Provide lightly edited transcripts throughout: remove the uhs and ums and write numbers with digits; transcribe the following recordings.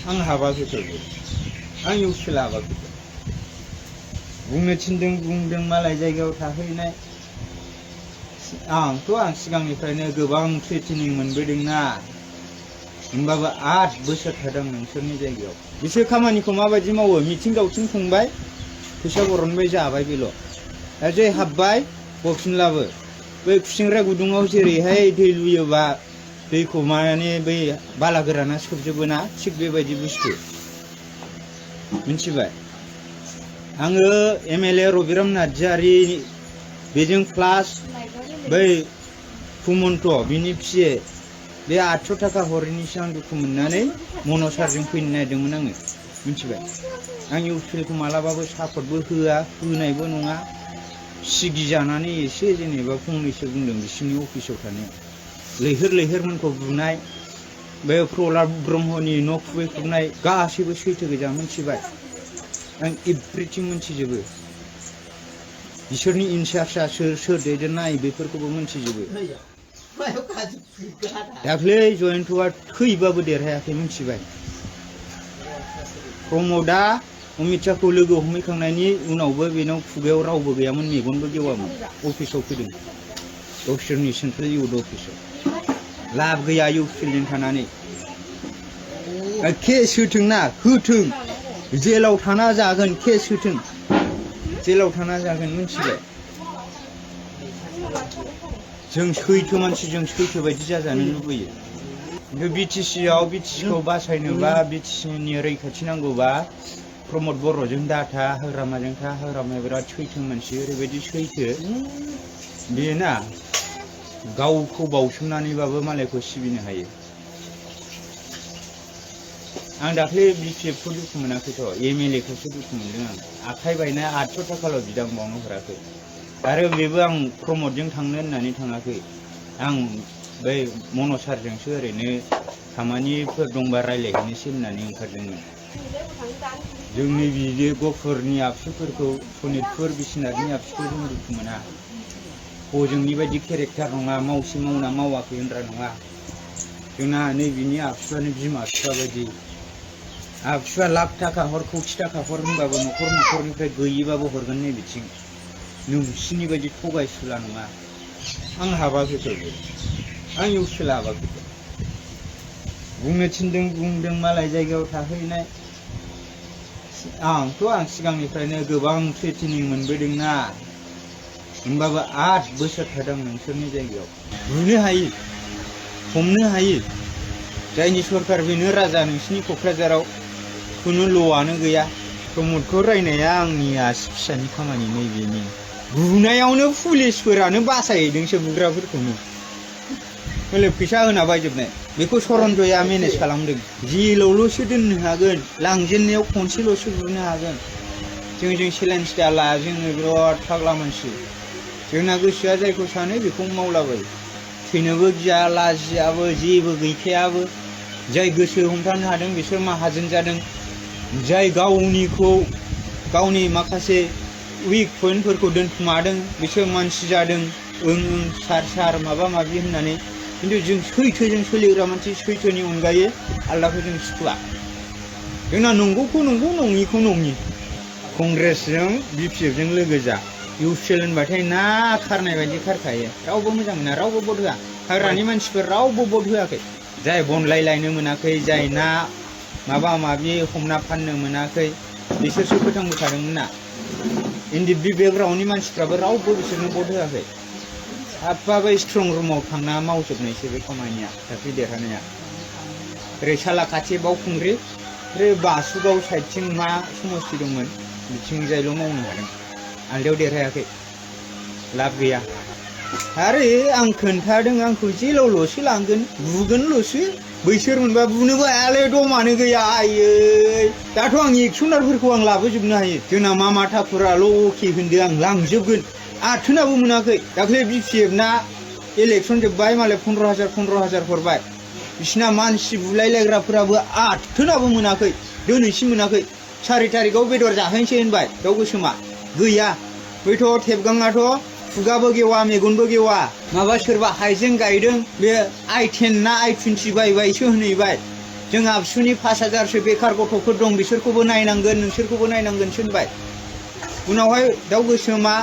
आं हाबाखै आं इउसिल हाबाखै बुंनो थिनदों बुंदों मालाय जायगायाव थाहैनाय आं सिगांनिफ्रायनो गोबां ट्रेनिं मोनबोदोंना होमबाबो 8 बोसोर थादों नोंसोरनि जायगायाव बिसोर खामानिखौ माबायदि मावो मिथिं दावथिं खुंबाय फैसा बरनबाय जाबाय बेल' दा जे हाबबाय बरफिनलाबो बै खुसिंग्रा गुदुङाव जेरैहाय दै लुयोबा दैखौ माने बै बाला गोराना सोबजोबो ना थिग बेबायदि बुस्थु मिथिबाय आङो एमएलए रबिराम नार्जारि बेजों प्लास बै कुमन्त बिनि फिए बे 800 थाखा हरैनिसो आं दुखु मोननानै मनसारजों फैनो नागिरदोंमोन आङो मिथिबाय आं इउपिएलखौ मालाबाबो सापर्टबो होआ होनायबो नङा सिगि जानानै एसे जेनेबा फंनैसो बुंदों बिसिनि अफिसाव थानायाव लैहोर बुनाय बे प्रहलाद ब्रह्मनि न' खुबैख्रुबनाय गासैबो सैथो गोजा मिथिबाय आं एभ्रिथिं मिथिजोबो बिसोरनि इनचार्जआ सोर दैदेननाय बेफोरखौबो मिथिजोबो दाख्लै जयन्तआ थैबाबो देरहायाखै मिथिबाय प्रमदआ अमित शाहखौ लोगो हमहैखांनायनि उनावबो बेनाव खुगायाव रावबो गैयामोन मेगनबो गेवामोन अफिसाव फैदों गावसोरनि सेन्ट्रेल इउथ अफिसाव लाब गैया इउपिएलजों थानानै केस होथोंना होथों जेलाव थाना जागोन केस होथों जेलाव थाना जागोन मिथिबाय जों सैथो मानसि जों सैथो बायदि जाजानो लुबैयो बिटिसिखौ बासायनोबा बिटिसिनि रैखाथि नांगौबा प्रमद बर'जों दाथा हाग्रामाजों था हाग्रामाया बिराद सैथो मानसि ओरैबायदि सैथो बेयो ना गावखौ बावसोमनानैबाबो मालायखौ सिबिनो हायो आं दाख्लै बिपिएफखौ दुखु मोनाखैथ' एमएलएखौसो दुखु मोनदों आं आखाइ बायनाय 800 थाखाल' बिदां बावनो हराखै आरो बेबो आं प्रमदजों थांनो होननानै थाङाखै आं बै मनसारजोंसो ओरैनो खामानिफोर दंबा रायज्लायहैनोसै होननानै ओंखारदोंमोन जोंनि बिदि गफुरनि आबसुफोरखौ सनितपुर बिश्वनाथनि आबसुखौ जों दुखु मोना हजोंनि बायदि केरेक्टार नङा मावसे मावना मावाखै होनग्रा नङा जोंना नैबिनि आबसुआनो बिमा बिफा बायदि आबसुआ लाख थाखा हर कौटि थाखा हर होनबाबो न'खरनिफ्राय गैयिबाबो हरगोन नै बिथिं नोंसिनि बायदि थगायसुला नङा आं हाबाखै आं इउपिएल हाबाखै बुंनो थिनदों बुंदों मालाय जायगायाव थाहैनाय आं सिगांनिफ्रायनो गोबां ट्रेनिं मोनबोदोंना होमबाबो 8 बोसोर थादों नोंसोरनि जायगायाव बुनो हायो हमनो हायो जायनि सरखार बेनो राजा नोंसिनि क'क्राझाराव खुनु ल'आनो गैया प्रमदखौ रायनाया आंनि आसि फिसानि खामानि नैबेनि बुनायावनो पुलिसफोरानो बासायहैदोंसो बुग्राफोरखौनो हले फैसा होना बायजोबनाय बेखौ सरन्जया मेनेज खालामदों जेलावल'सो दोननो हागोन लांजेननायाव खनसेल'सो बुनो हागोन जों चेलेन्ज दाला जोङो बिराद फाग्ला मानसि जोंना गोसोआ जायखौ सानो बेखौ मावलाबायो थैनोबो गिया लाजियाबो जेबो गैखायाबो जाय गोसो हमथानो हादों बिसोर माहाजोन जादों जाय गावनि माखासे उइक पइन्टफोरखौ दोनखुमादों बिसोर मानसि जादों सार माबा माबि होननानै खिन्थु जों सैथोजों सोलिग्रा मानसि सैथोनि अनगायै आलदाखौ जों सुखुआ जोंना नंगौखौ नंगौ नङिखौ नङि कंग्रेसजों बिपिएफजों लोगो जा इउपिएल होनबाथाय ना खारनाय बायदि खारखायो रावबो मोजां मोना रावबो भट होआ हाग्रानि मानसिफोर रावबो भट होआखै जाय बनलायलायनो मोनाखै जाय ना माबा माबि हमना फाननो मोनाखै बिसोरसो फोथांबोखादोंमोन ना एनडिएफबि बेकग्राउन्डनि मानसिफ्राबो रावबो बिसोरनो भट होआखै हाब्बाबो स्ट्रं रुमाव थांना मावजोबनायसो बे खामानिया दाख्लै देरहानाया ओरै सालाखाथि बावखुंग्रि ओरै बासुगाव साइडथिं मा समस्ति दंमोन बिथिंजायल' मावनो हादों आलदायाव देरहायाखै लाब गैया आरो आं खोन्थादों आंखौ जेलावल'सो लांगोन बुगोनल'सो बैसोर मोनबा बुनोबो हायालै दमानो गैया आयै दाथ' आं एक्सनारफोरखौ आं लाबोजोबनो हायो जोंना मामा ठाकुराल' अके होनदो आं लांजोबगोन आथोनाबो मोनाखै दाख्लै बिपिएफना इलेक्सन जोब्बाय मालाय 15,000 हरबाय बिसिना मानसि बुलायलायग्राफोराबो आथोनाबो मोनाखै दिनैसिम मोनाखै 4 तारिखआव बेदर जाहैनोसै होनबाय दाउ गोसोमा गैया बैथ' थेबगाङाथ' खुगाबो गेवा मेगनबो गेवा माबा सोरबा हाइजें गायदों बे i10 ना i20 बायबायसो होनहैबाय जों आबसुनि 5,000सो बेखार गथ'फोर दं बिसोरखौबो नायनांगोन नोंसोरखौबो नायनांगोन थिनबाय उनावहाय दाउ गोसोमा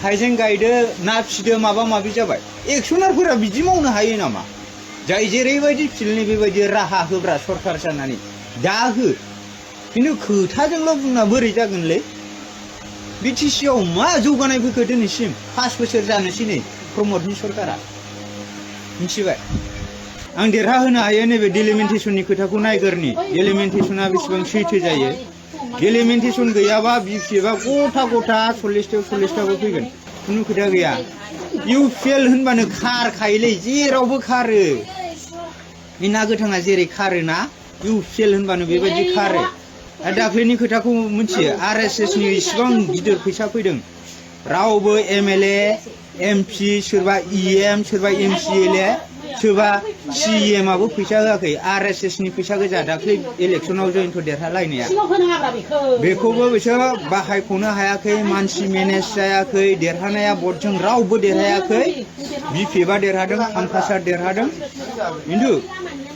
हाइजें गायदो ना फिदो माबा माबि जाबाय एक्सनारफोरा बिदि मावनो हायो नामा जाय जेरैबायदि फिल्डनि बेबायदि राहा होब्रा सरखार जानानै दा हो खिन्थु खोथाजोंल' बुंना बोरै जागोनलै बिटिसिआव मा जौगानाय फैखो दिनैसिम 5 बोसोर जानोसै नै प्रमदनि सरकारा मिथिबाय आं देरहाहोनो हायो नैबे डिलिमिटेसननि खोथाखौ नायगोरनि डिलिमिटेसना बेसेबां सैथो जायो डिलिमिटेसन गैयाबा बिपिएफआ गथा गथा 40थाबो फैगोन खुनु खोथा गैया इउपिएल होनबानो खारखायोलै जेरावबो खारो बे ना गोथाङा जेरै खारोना इउपिएल होनबानो बेबायदि खारो आरो दाख्लैनि खोथाखौ मिथियो आरएसएसनि इसिबां गिदिर फैसा फैदों रावबो एमएलए एमपि सोरबा इएम सोरबा एमसिएलए सोरबा सिएमआबो फैसा होआखै आरएसएसनि फैसा गोजा दाख्लै इलेक्सनाव जयन्त देरहालायनाया बेखौबो बिसोर बाहायख'नो हायाखै मानसि मेनेज जायाखै देरहानाया भटजों रावबो देरहायाखै बिपिएफआ देरहादों कामकासार देरहादों खिन्थु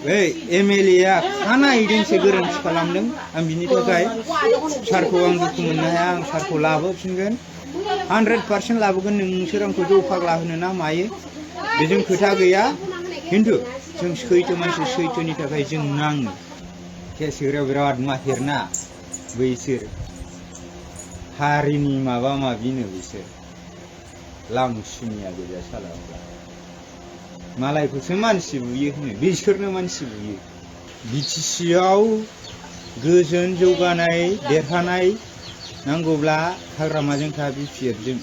बै एमएलएआ खानायजोंसो गोरोन्थि खालामदों आं बिनि थाखाय सारखौ आं दुखु मोननो हाया आं सारखौ लाबोफिनगोन 100% लाबोगोन नोंसोर आंखौ जौ फाग्ला होनो ना मायो बेजों खोथा गैया खिन्थु जों सैथो मानसि सैथोनि थाखाय जों नाङो केस होग्रायाव बिराद माहिरना बैसोर हारिनि माबा माबिनो बिसोर लामसिनिया गोजा सालाफ्रा मालायखौसो मानसि बुयो होनो बिसोरनो मानसि बुयो बिटिसिआव गोजोन जौगानाय देरहानाय नांगौब्ला हाग्रामाजों था बिपिएफजों